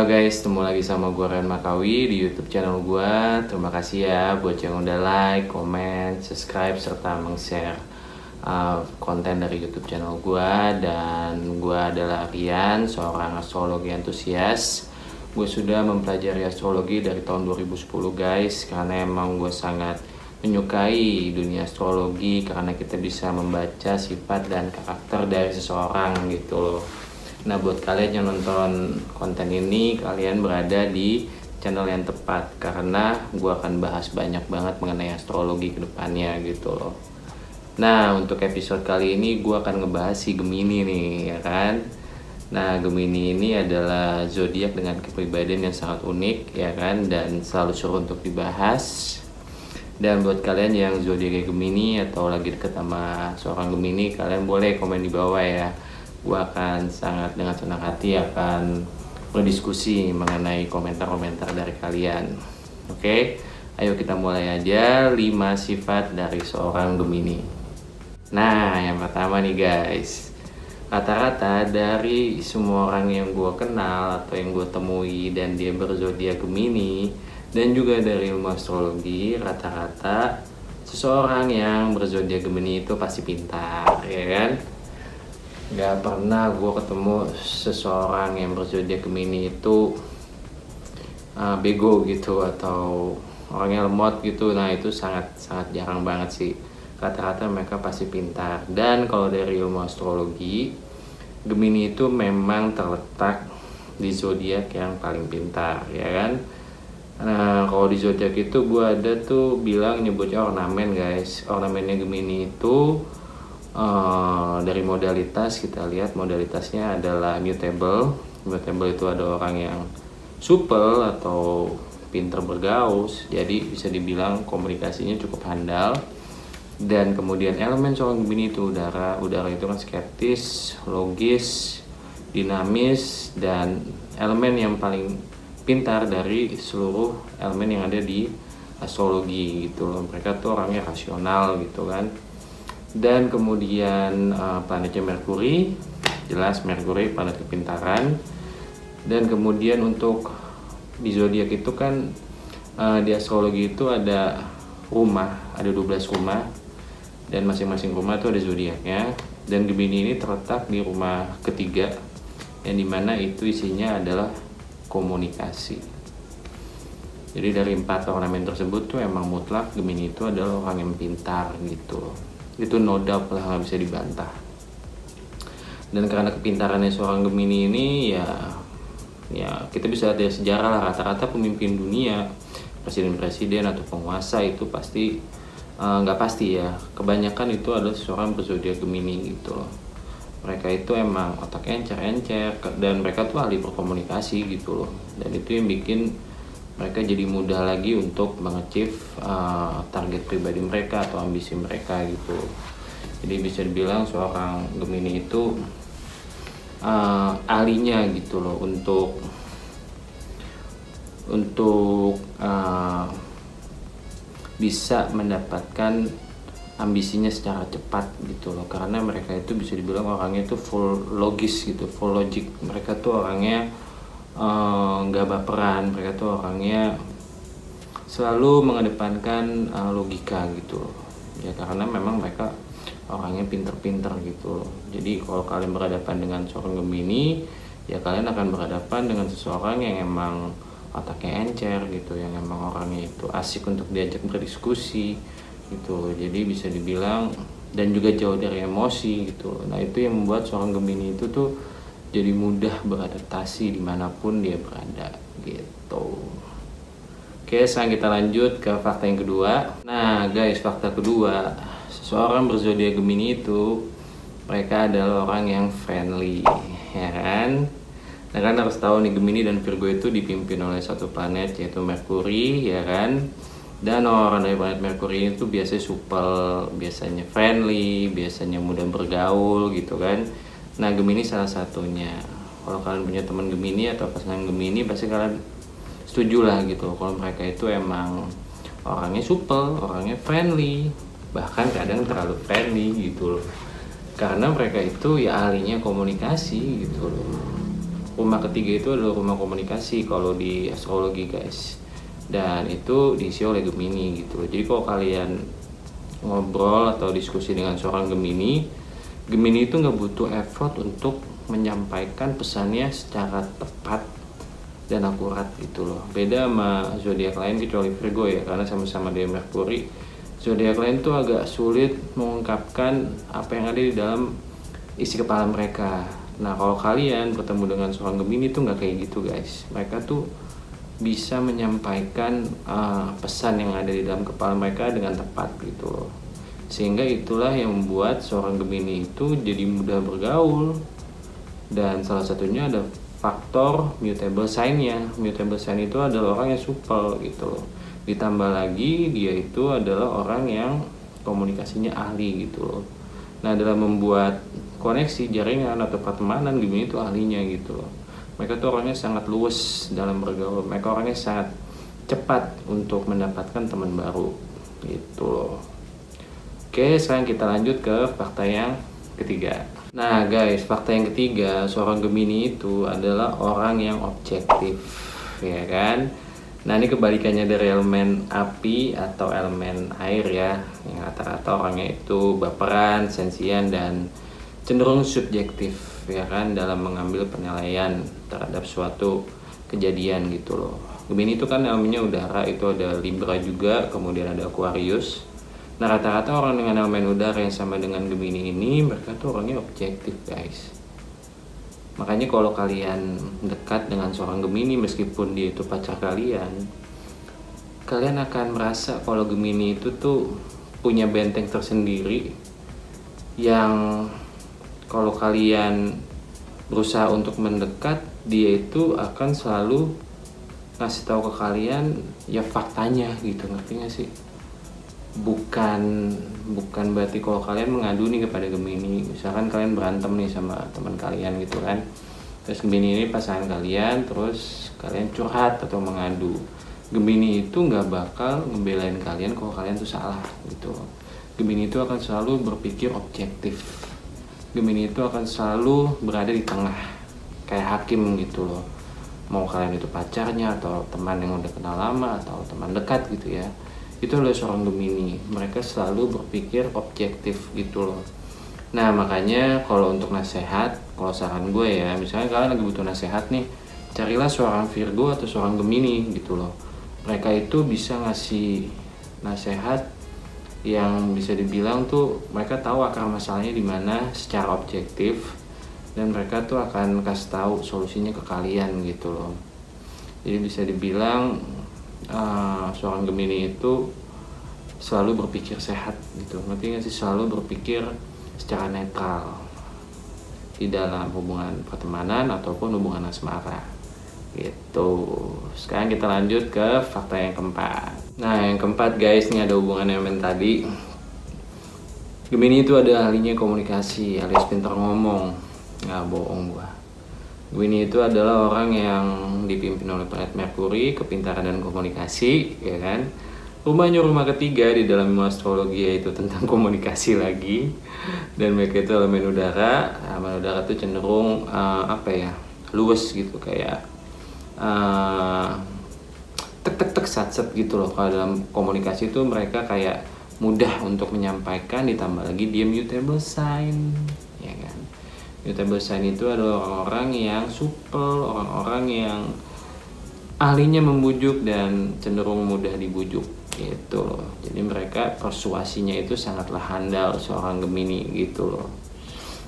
Halo guys, ketemu lagi sama gue Ren Makawi di YouTube channel gue. Terima kasih ya buat yang udah like, comment, subscribe, serta meng-share konten dari YouTube channel gue. Dan gue adalah Rian, seorang astrologi antusias. Gue sudah mempelajari astrologi dari tahun 2010 guys, karena emang gue sangat menyukai dunia astrologi, karena kita bisa membaca sifat dan karakter dari seseorang gitu loh. Nah, buat kalian yang nonton konten ini, kalian berada di channel yang tepat, karena gue akan bahas banyak banget mengenai astrologi ke depannya gitu loh. Nah, untuk episode kali ini gue akan ngebahas si Gemini nih, ya kan. Nah, Gemini ini adalah zodiak dengan kepribadian yang sangat unik, ya kan, dan selalu seru untuk dibahas. Dan buat kalian yang zodiak Gemini atau lagi deket sama seorang Gemini, kalian boleh komen di bawah ya. Gue akan sangat dengan senang hati akan berdiskusi mengenai komentar-komentar dari kalian. Oke, ayo kita mulai aja 5 sifat dari seorang Gemini. Nah, yang pertama nih guys, rata-rata dari semua orang yang gue kenal atau yang gue temui dan dia berzodiak Gemini, dan juga dari ilmu astrologi, rata-rata seseorang yang berzodiak Gemini itu pasti pintar, ya kan? Gak pernah gue ketemu seseorang yang berzodiak Gemini itu bego gitu atau orangnya lemot gitu. Nah, itu sangat jarang banget sih. Rata-rata mereka pasti pintar. Dan kalau dari ilmu astrologi, Gemini itu memang terletak di zodiak yang paling pintar, ya kan. Nah, kalau di zodiak itu gue ada tuh bilang nyebutnya ornamen guys. Ornamennya Gemini itu dari modalitas, kita lihat modalitasnya adalah mutable. Mutable itu ada orang yang supel atau pinter bergaul, jadi bisa dibilang komunikasinya cukup handal. Dan kemudian elemen seorang Gemini itu udara. Udara itu kan skeptis, logis, dinamis, dan elemen yang paling pintar dari seluruh elemen yang ada di astrologi gitu loh. Mereka tuh orangnya rasional gitu kan. Dan kemudian planetnya Merkuri, jelas Merkuri planet kepintaran. Dan kemudian untuk di zodiak itu kan di astrologi itu ada rumah, ada 12 rumah, dan masing-masing rumah itu ada zodiaknya. Dan Gemini ini terletak di rumah ketiga, yang dimana itu isinya adalah komunikasi. Jadi dari 4 ornamen tersebut tuh emang mutlak Gemini itu adalah orang yang pintar gitu. Itu no doubt lah, nggak bisa dibantah. Dan karena kepintarannya seorang Gemini ini ya kita bisa lihat dari sejarah lah, rata-rata pemimpin dunia, presiden-presiden atau penguasa itu pasti nggak pasti ya, kebanyakan itu adalah seorang berzodiak Gemini gitu loh. Mereka itu emang otaknya encer-encer, dan mereka tuh ahli berkomunikasi gitu loh. Dan itu yang bikin mereka jadi mudah lagi untuk mengecif target pribadi mereka atau ambisi mereka gitu. Jadi bisa dibilang seorang Gemini itu ahlinya gitu loh untuk bisa mendapatkan ambisinya secara cepat gitu loh. Karena mereka itu bisa dibilang orangnya itu full logis gitu, full logic. Mereka tuh orangnya nggak baperan, mereka tuh orangnya selalu mengedepankan logika gitu loh. Ya karena memang mereka orangnya pinter-pinter gitu loh. Jadi kalau kalian berhadapan dengan seorang Gemini, ya kalian akan berhadapan dengan seseorang yang emang otaknya encer gitu, yang emang orangnya itu asik untuk diajak berdiskusi gitu. Jadi bisa dibilang, dan juga jauh dari emosi gitu. Nah, itu yang membuat seorang Gemini itu tuh jadi mudah beradaptasi dimanapun dia berada gitu. Oke, sekarang kita lanjut ke fakta yang kedua. Nah guys, fakta kedua, seseorang berzodiak Gemini itu mereka adalah orang yang friendly, ya kan. Nah kan harus tahu nih, Gemini dan Virgo itu dipimpin oleh satu planet yaitu Merkuri, ya kan. Dan orang dari planet Merkuri itu biasanya supel, biasanya friendly, biasanya mudah bergaul gitu kan. Nah, Gemini salah satunya. Kalau kalian punya teman Gemini atau pasangan Gemini, pasti kalian setuju lah gitu. Kalau mereka itu emang orangnya supel, orangnya friendly, bahkan kadang terlalu friendly gitu loh. Karena mereka itu ya ahlinya komunikasi gitu loh. rumah ketiga itu adalah rumah komunikasi kalau di astrologi guys, dan itu diisi oleh Gemini gitu loh. Jadi kalau kalian ngobrol atau diskusi dengan seorang Gemini itu nggak butuh effort untuk menyampaikan pesannya secara tepat dan akurat gitu loh. Beda sama zodiak lain kecuali Virgo ya, karena sama-sama dia Merkuri. Zodiak lain tuh agak sulit mengungkapkan apa yang ada di dalam isi kepala mereka. Nah kalau kalian bertemu dengan seorang Gemini tuh nggak kayak gitu guys. Mereka tuh bisa menyampaikan pesan yang ada di dalam kepala mereka dengan tepat gitu loh. Sehingga itulah yang membuat seorang Gemini itu jadi mudah bergaul. Dan salah satunya ada faktor mutable sign-nya. Mutable sign itu adalah orang yang supel gitu loh. Ditambah lagi dia itu adalah orang yang komunikasinya ahli gitu loh. Nah dalam membuat koneksi jaringan atau pertemanan Gemini itu ahlinya gitu loh. Mereka tuh orangnya sangat luwes dalam bergaul. Mereka orangnya sangat cepat untuk mendapatkan teman baru gitu loh. Oke, sekarang kita lanjut ke fakta yang ketiga. Nah guys, fakta yang ketiga, seorang Gemini itu adalah orang yang objektif, ya kan? Nah ini kebalikannya dari elemen api atau elemen air ya, yang rata-rata orangnya itu baperan, sensian, dan cenderung subjektif, ya kan, dalam mengambil penilaian terhadap suatu kejadian gitu loh. Gemini itu kan elemennya udara, itu ada Libra juga, kemudian ada Aquarius. Nah rata-rata orang dengan elemen udara yang sama dengan Gemini ini, mereka tuh orangnya objektif guys. Makanya kalau kalian dekat dengan seorang Gemini, meskipun dia itu pacar kalian akan merasa kalau Gemini itu tuh punya benteng tersendiri, yang kalau kalian berusaha untuk mendekat, dia itu akan selalu ngasih tahu ke kalian ya faktanya gitu, ngerti gak sih? Bukan berarti kalau kalian mengadu nih kepada Gemini, misalkan kalian berantem nih sama teman kalian gitu kan, terus Gemini ini pasangan kalian, terus kalian curhat atau mengadu, Gemini itu nggak bakal ngebelain kalian kalau kalian tuh salah gitu. Gemini itu akan selalu berpikir objektif. Gemini itu akan selalu berada di tengah, kayak hakim gitu loh. Mau kalian itu pacarnya atau teman yang udah kenal lama atau teman dekat gitu ya, itu adalah seorang Gemini. Mereka selalu berpikir objektif gitu loh. Nah makanya kalau untuk nasihat, kalau saran gue ya, misalnya kalian lagi butuh nasihat nih, carilah seorang Virgo atau seorang Gemini gitu loh. Mereka itu bisa ngasih nasihat yang bisa dibilang tuh mereka tahu akar masalahnya di mana secara objektif, dan mereka tuh akan kasih tahu solusinya ke kalian gitu loh. Jadi bisa dibilang seorang Gemini itu selalu berpikir sehat gitu, ngerti gak sih? Selalu berpikir secara netral di dalam hubungan pertemanan ataupun hubungan asmara gitu. Sekarang kita lanjut ke fakta yang keempat. Nah yang keempat guys, ini ada hubungannya dengan tadi. Gemini itu ada ahlinya komunikasi alias pintar ngomong, nggak bohong gua. Gemini itu adalah orang yang dipimpin oleh planet Merkuri, kepintaran dan komunikasi, ya kan. Rumahnya rumah ketiga di dalam astrologi, yaitu tentang komunikasi lagi. Dan mereka itu elemen udara. Elemen udara itu cenderung luwes gitu, kayak tek sat gitu loh. Kalau dalam komunikasi itu mereka kayak mudah untuk menyampaikan, ditambah lagi dia mutable sign, ya kan. Mutable sign itu adalah orang-orang yang supel, orang-orang yang ahlinya membujuk dan cenderung mudah dibujuk gitu loh. Jadi mereka persuasinya itu sangatlah handal seorang Gemini gitu loh.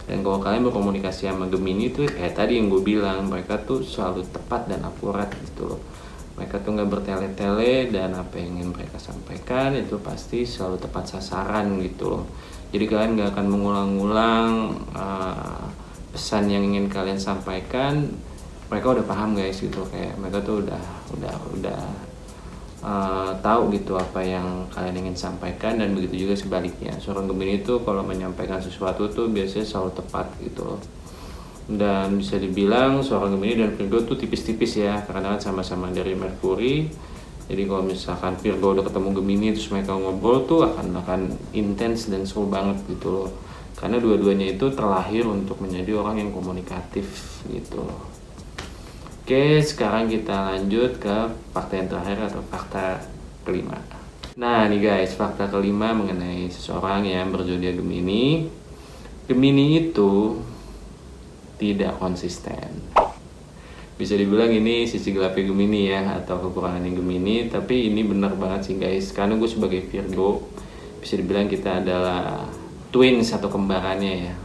Dan kalau kalian berkomunikasi sama Gemini itu kayak tadi yang gue bilang, mereka tuh selalu tepat dan akurat gitu loh. Mereka tuh nggak bertele-tele, dan apa yang ingin mereka sampaikan itu pasti selalu tepat sasaran gitu loh. Jadi kalian nggak akan mengulang-ulang pesan yang ingin kalian sampaikan. Mereka udah paham guys gitu, kayak mereka tuh udah tahu gitu apa yang kalian ingin sampaikan, dan begitu juga sebaliknya. Seorang Gemini itu kalau menyampaikan sesuatu tuh biasanya selalu tepat gitu loh. Dan bisa dibilang seorang Gemini dan Virgo tuh tipis-tipis ya, karena kan sama-sama dari Merkuri. Jadi kalau misalkan Virgo udah ketemu Gemini terus mereka ngobrol tuh akan intens dan seru banget gitu loh. Karena dua-duanya itu terlahir untuk menjadi orang yang komunikatif gitu loh. Oke, sekarang kita lanjut ke fakta yang terakhir atau fakta kelima. Nah nih guys, fakta kelima mengenai seseorang yang berzodiak Gemini. Gemini itu tidak konsisten. Bisa dibilang ini sisi gelapnya Gemini ya, atau kekurangannya Gemini. Tapi ini benar banget sih guys, karena gue sebagai Virgo, bisa dibilang kita adalah twins atau kembarannya ya.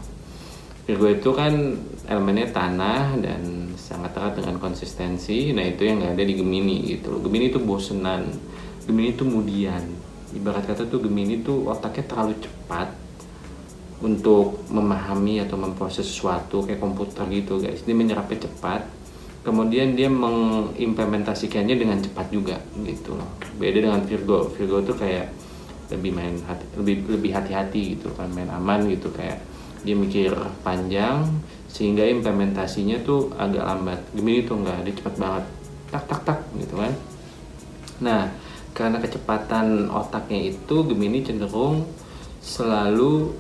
Virgo itu kan elemennya tanah dan sangat erat dengan konsistensi. Nah itu yang nggak ada di Gemini gitu. Gemini itu bosenan, Gemini itu kemudian, ibarat kata tuh Gemini tuh otaknya terlalu cepat untuk memahami atau memproses sesuatu kayak komputer gitu guys. Dia menyerapnya cepat, kemudian dia mengimplementasikannya dengan cepat juga gitu loh. Beda dengan Virgo. Virgo tuh kayak lebih hati-hati gitu kan, main aman gitu, kayak dia mikir panjang sehingga implementasinya tuh agak lambat. Gemini tuh enggak, dia cepat banget, tak tak tak gitu kan. Nah karena kecepatan otaknya itu, Gemini cenderung selalu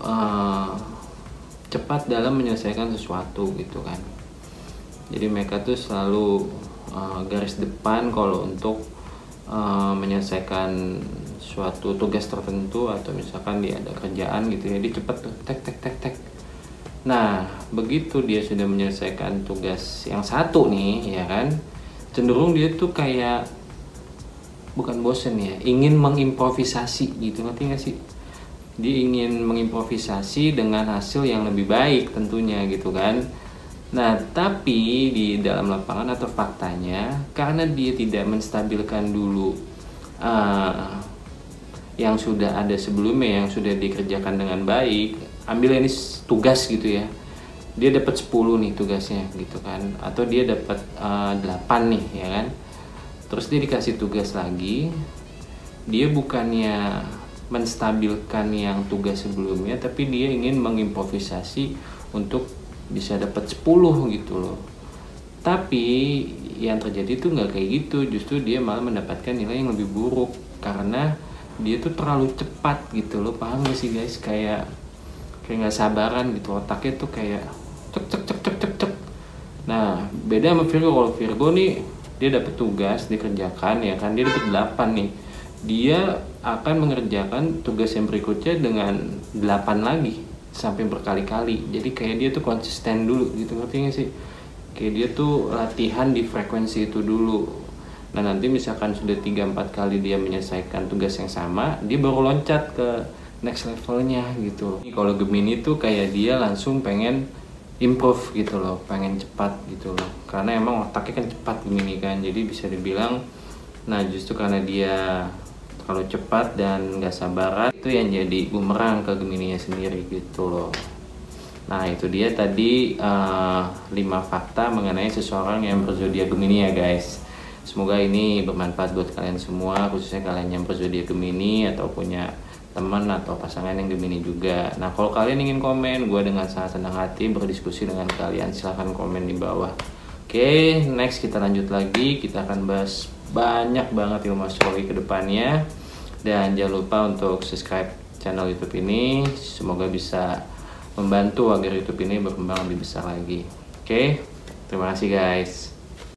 cepat dalam menyelesaikan sesuatu gitu kan. Jadi mereka tuh selalu garis depan kalau untuk menyelesaikan suatu tugas tertentu, atau misalkan dia ada kerjaan gitu ya, dia cepet tuh tek tek tek tek. Nah begitu dia sudah menyelesaikan tugas yang satu nih ya kan, cenderung dia tuh kayak bukan bosen ya, ingin mengimprovisasi gitu, ngerti gak sih? Dia ingin mengimprovisasi dengan hasil yang lebih baik tentunya gitu kan. Nah tapi di dalam lapangan atau faktanya, karena dia tidak menstabilkan dulu yang sudah ada sebelumnya, yang sudah dikerjakan dengan baik. Ambil ini tugas gitu ya, dia dapat 10 nih tugasnya gitu kan, atau dia dapat 8 nih ya kan. Terus dia dikasih tugas lagi, dia bukannya menstabilkan yang tugas sebelumnya, tapi dia ingin mengimprovisasi untuk bisa dapat 10 gitu loh. Tapi yang terjadi tuh nggak kayak gitu, justru dia malah mendapatkan nilai yang lebih buruk karena dia tuh terlalu cepat gitu loh. Paham gak sih guys? Kayak nggak sabaran gitu, otaknya tuh kayak cek cek cek cek cek cek. Nah beda sama Virgo. Kalau Virgo nih, dia dapat tugas dikerjakan ya kan, dia dapat 8 nih, dia akan mengerjakan tugas yang berikutnya dengan 8 lagi sampai berkali-kali. Jadi kayak dia tuh konsisten dulu gitu, ngerti gak sih? Kayak dia tuh latihan di frekuensi itu dulu. Nah nanti misalkan sudah 3-4 kali dia menyelesaikan tugas yang sama, dia baru loncat ke next levelnya gitu. Kalau Gemini tuh kayak dia langsung pengen improve gitu loh, pengen cepat gitu loh, karena emang otaknya kan cepat Gemini kan. Jadi bisa dibilang, nah justru karena dia terlalu cepat dan gak sabaran, itu yang jadi bumerang ke Gemininya sendiri gitu loh. Nah itu dia tadi 5 fakta mengenai seseorang yang berzodiak Gemini ya guys. Semoga ini bermanfaat buat kalian semua, khususnya kalian yang berzodiak Gemini atau punya teman atau pasangan yang Gemini juga. Nah kalau kalian ingin komen, gue dengan sangat senang hati berdiskusi dengan kalian. Silahkan komen di bawah. Oke, next kita lanjut lagi. Kita akan bahas banyak banget ilmu astrologi ke depannya. Dan jangan lupa untuk subscribe channel YouTube ini. Semoga bisa membantu agar YouTube ini berkembang lebih besar lagi. Oke, terima kasih guys.